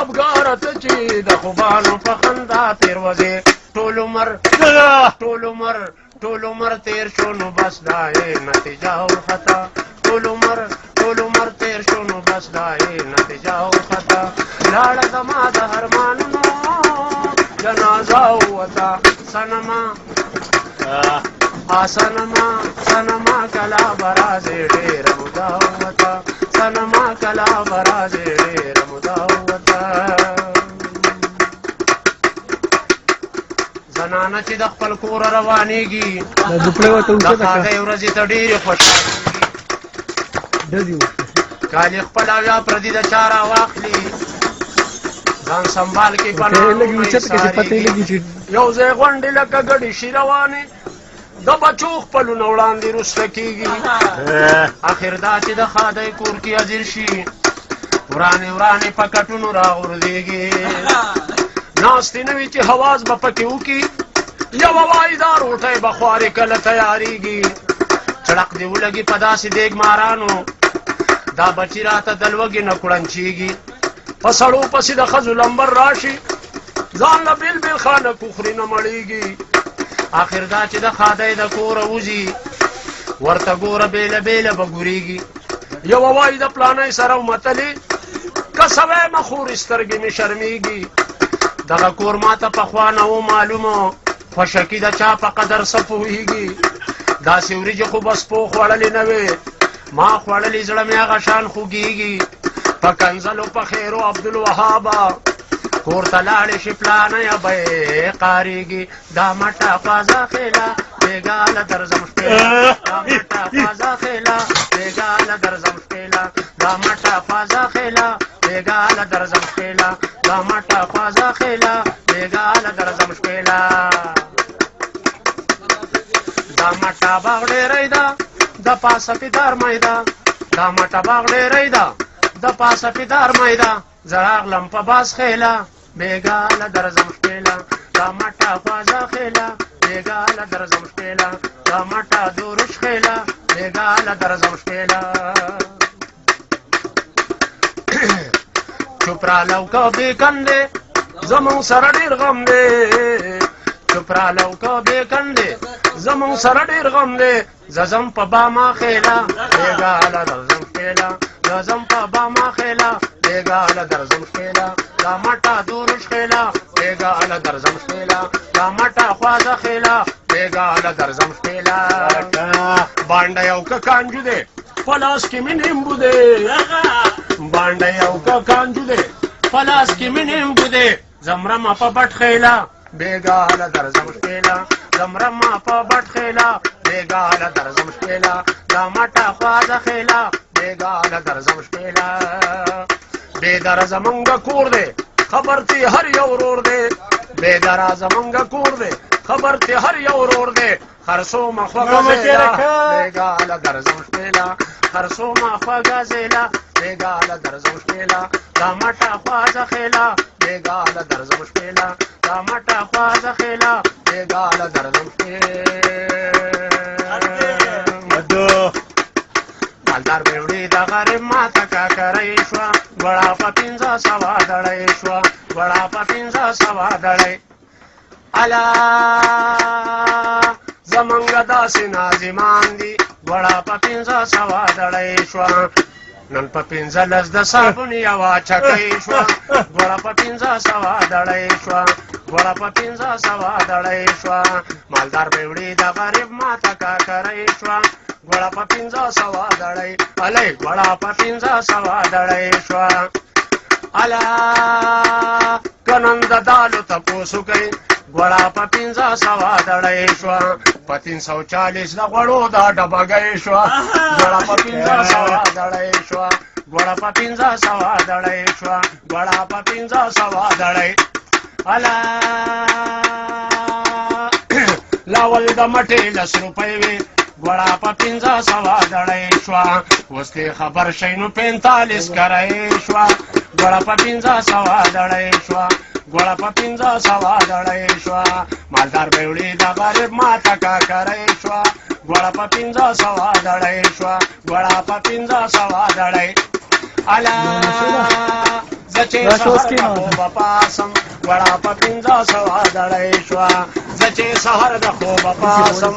خفګاره ته چې د خوبانو په خندا تېر وځې ټول عمر تېر شو نو بس دا یې نتیجه او خطا ټول عمر تېر شو نو بس دا یې نتیجه او خطا لاړه زما د ارمانونو جنازه ووته سنما کلا برازې ډېره موده ووته سنما کلا برازې ډېره موده ووته زنانه چې د خپل کور روانېږي د ښادۍ ورځې ته ډېرې خوشحالېږي کالي خپل او یا پردي د چا راواخلي ځان سنبال کې پناه یو ځای غونډې لکه ګډې شي روانې د بچو خپلونه وړاندې رسته کېږي اخر دا چې د ښادۍ کور کې حاضر شي ورانې په کټونو راغورځېږي ناستې نه وي چې حواس به پکې وکړي یوه وایي دا روټۍ به خوارې کله تیارېږي چړق دې ولګي په داسې دیګ مارانو دا بچي راته د لوږې نه کړنچېږي په سړو پسې د ښځو لمبر راشي ځان له بېل خانه کخري نه مړېږي آخر دا چې د ښادۍ د کوره وځي ورته ګوره بېله به ګورېږي یوه وایي د پلانۍ سره ومتلې که سوی مخورې سترګې مې شرمېږي دغه کور ماته پخوا نه و معلومه خوشکي د چا په قدر څه پوهېږي داسې وریجې خو به سپو خوړلې نه وې ما خوړلې زړه مې هغه شان خوږېږي په کنځلو په خیرو عبدالوهابه کور ته لاړې شي پلانیه به یې قارېږي دا مټه خوازه خیله بېګاله درځم شپېله دا مټه خوازه خیله بېګاله درځم شپېله دا مټه خوازه خیله بېګاله درځم شپېله دا مټه خوازه خیله بېګاله درځم شپېله دا مټه باغ ډېری ده د پاسه پیدار میده دا مټه باغ ډېری ده د پاسه پیدار میده زه راغلم په باز خیله بېګاله درځم شپېله دا مټه خوازه خیله بېګاله درځم شپېله دا مټه دورش خیله بېګاله درځم شپېله چوپ راله که بېکندې زمونږ سره ډېر غم دی چوپ راله که بېکندې زمونږ سره ډېر غم دی زه ځم په باما خیله بېګاله درځم شپېله زه ځم په باما خیله بېګاله درځم شپېله دا مټه دورش خیله بېګاله درځم شپېله دا مټه خوازه خیله بېګاله درځم شپېله بانډی او که کانجو دی په لاس کې مې نیمبو دی بانډی او که کانجو دی په لاس کې مې نیمبو دی زمرمه په بټ خیله بېګاله درځم شپېله زمرمه په بټ خیله بېګاله درځم شپېله دا مټه خوازه خیله بېګاله درځم شپېله بېدره زمونږ کور دی خبر تی هر یو ورور دی بېدره زمونږ کور دی خبر تی هر یو ورور دی خرڅومه خوږه زیله بېګاله درځم شپېله خرڅومه خوږه زیله بېګاله درځم شپېله دا مټه خوازه خیله بېګاله درځم شپېله دا مټه خوازه خیله بېګاله درځم شپېله مالدار بیوړي د غریب ماته کاکرۍ شوه ګوړه په 500 دړۍ شوه ګوړه په 500 دړۍ الا زمونږ داسې ناظمان دي ګوړه په 500 دړۍ شوه نن په 15 د صابون یوه چکۍ شوه ګوړه په 500 دړۍ شوه ګوړه په 500 دړۍ شوه مالدار بیوړي د غریب ماته کاکرۍ شوه ګوړه په 500 دړۍ الۍ ګوړه په 500 دړۍ شوه الا که نن د دالو تپوس وکئ ګوړه په 500 دړۍ شوه په 340 د غوړو دا ډبګۍ شوه ګوړه په 500 دړۍ شوه ګوړه په 500 دړۍ شوه ګوړه په 500 دړۍ الا لاول د مټې 10 روپۍ وې ګوړه په 500 دړۍ شوه اوس دې خبر شئ نو 45 کرۍ شوه ګوړه په 500 دړۍ شوه ګوړه په 500 دړۍ شوه مالدار بیوړي د غریب ماته کاکرۍ شوه ګوړه په 500 دړۍ شوه ګوړه په 500 دړۍ الا زچې سهار د خوبه پاسم وړه په 1500 دړی شوه زچې سهار د خوبه پاسم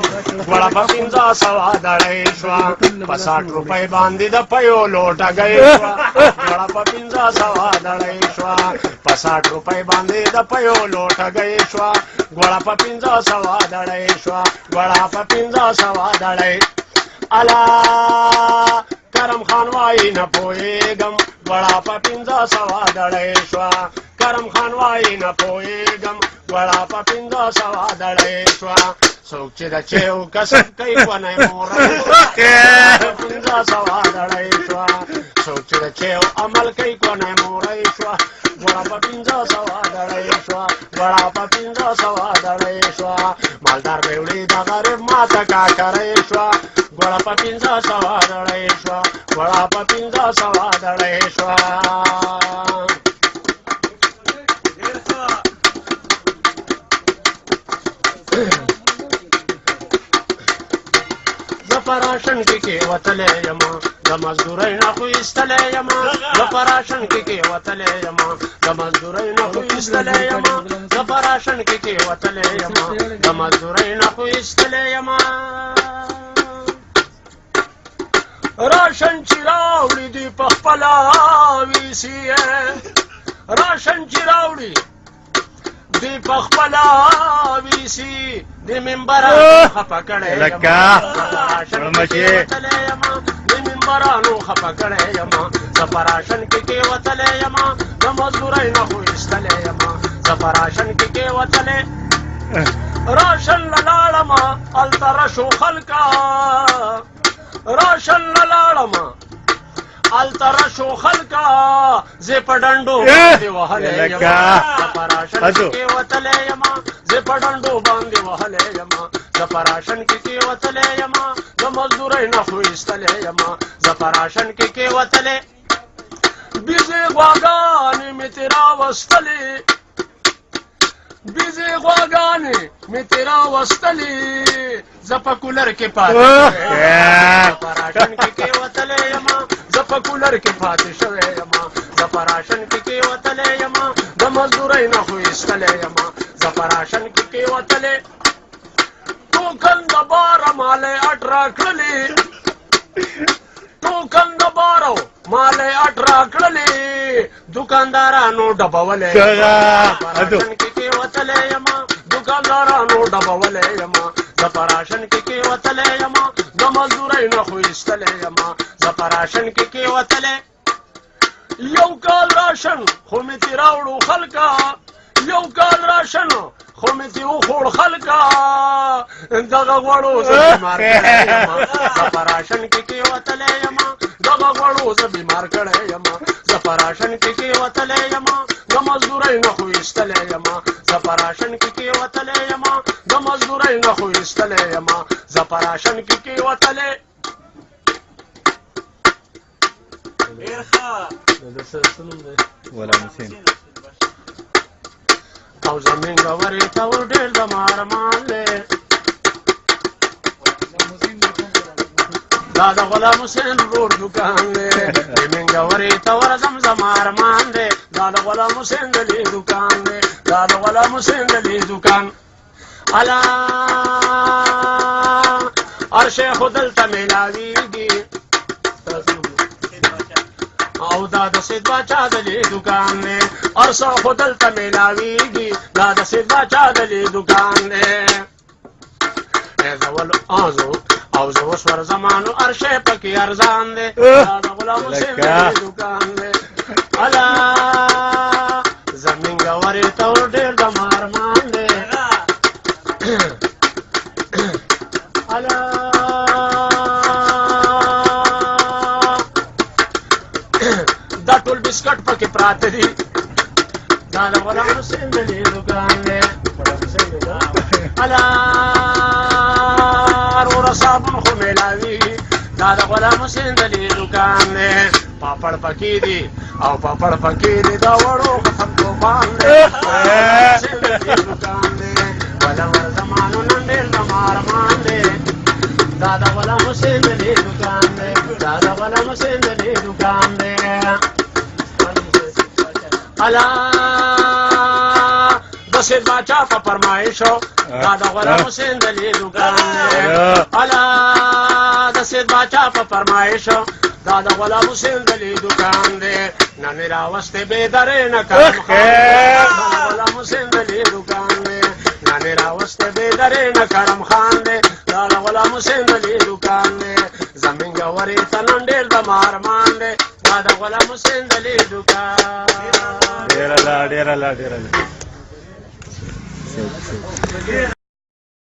وړه په 1500 دړی شوه په 60 روپۍ باندې د پیو لوټه گئی شوه وړه په 1500 دړی شوه په 60 روپۍ باندې د پیو لوټه گئی شوه وړه په 1500 دړی شوه وړه په 1500 دړی الا کرم خان وای نه پوهېږم وړه په 1500 دړی شوه کرم خان وای نه پوهېږم وړه په 1500 دړی شوه څوک چې د چیو کسب کوي ونی مورۍ 1500 دړی شوه څوک چې د چیو عمل کوي ونی مورۍ شوه وړه په 1500 دړی شوه وړه په 1500 دړی شوه مالدار بیوړي د غریب ماته کاکری شوه وړه په 1500 دړی شوه وړه په 1500 دړی شوه پراشن کې وتلې یما د مزدورۍ نه خو ایستلې یما د پراشن کې وتلې یما د مزدورۍ نه خو ایستلې یما د پراشن کې وتلې یما د مزدورۍ نه خو ایستلې یما راشن چې راوړي دی په خپله ویسي راشن چې راوړي دی په خپله ویسي د منبرانو خفه کړی یما د منبرانو خفه کړی یما زه په راشن کې وتلی یما د مزدورۍ نه خو ایستلی یما زه په راشن کې وتلی راشن له لاړمه هلته رشو خلکه راشن له لاړمه هلته رشو خلکه زه په ډنډو باندې وهلی یما زه په راشن کې وتلی یما زه په ډنډو باندې وهلی یما زه په راشن کې وتلی یما د مزدورۍ نه خو ایستلی یما زه په راشن کې وتلی بیزې غواګانې مې ترې راوستلې بیزې غواګانې مې ترې راوستلې زه په کولر کې پاتې زه په راشن کې وتلی یما زه په کولر کې پاتې شوی یما زه په راشن کې وتلی یما د مزدورۍ نه خو ایستلی یما زه په راشن کې وتلی ټوکن د باره مالی اټ راکړلې ټوکن د بارو مالی اټ راکړلې دوکاندارانو ډبولی په راشن کې وتلی یما دوکاندارانو ډبولی یما زه په راشن کې وتلی یما د مزدورۍ نه خو ایستلی یما زه په راشن کې وتلی یو کال راشن خو مې ترې راوړو خلکه یو کال راشن خو مې ترې وخوړ خلکه دغه غوړو زه بیمار کړی یما زه په راشن کې وتلی یما دغه غوړو زه بیمار کړی یما زه په راشن کې وتلی یما د مزدورۍ نه خو ایستلی یما زه په راشن کې وتلی یما د مزدورۍ نه خو ایستلی یما زه په راشن کې وتلی غلام حسین او زمین گوری ته ور ډېر د مارمان دی دا د غلام حسین ورور دکان دی زمین گوری ته ورځم زما ارمان دی دا د غلام حسین د لوی دکان دی دا د غلام حسین د لوی دکان الا هر شی خو دلته میلاویږي او دا د سید باچا د لوی دکان دی هر څه خو دلته میلاویږي دا د سید باچا د لوی دکان دی او زه اوس ورځمانو هر شی پکې ارزان دی دا د غلام حسین د لوی دکان دی الا زمین ګورې ته ور ډېر د مارمان دی الا دا ټول بسکټ پکې پراته دي دا د غلام حسین د لوی دکان دی الا وروره صابون خو میلاوي دا د غلام حسین د لوی دکان دی پاپړ پکې دي او پاپړ پکې دي دا وړو ختم توپان دی حسین د لوی دکان دی ولا ورځمانو نن ډېر د مارمان دی دا د غلام حسین د لوی دکان دی دا د غلام حسین د لوی دکان دی الا د سید باچا په فرمایشو دا د غلام حسین دلی دکان دی الا د سید باچا په فرمایشو دا د غلام حسین دلی دکان دی نن راوسته به درې نه کړم غلام حسین دلی دکان دی نن راوسته به درې نه کړم خان دی دا د غلام حسین دلی دکان دی زمين جواري تنندل د مارمان دی دا د غلام حسین دلی دکان ډیر لا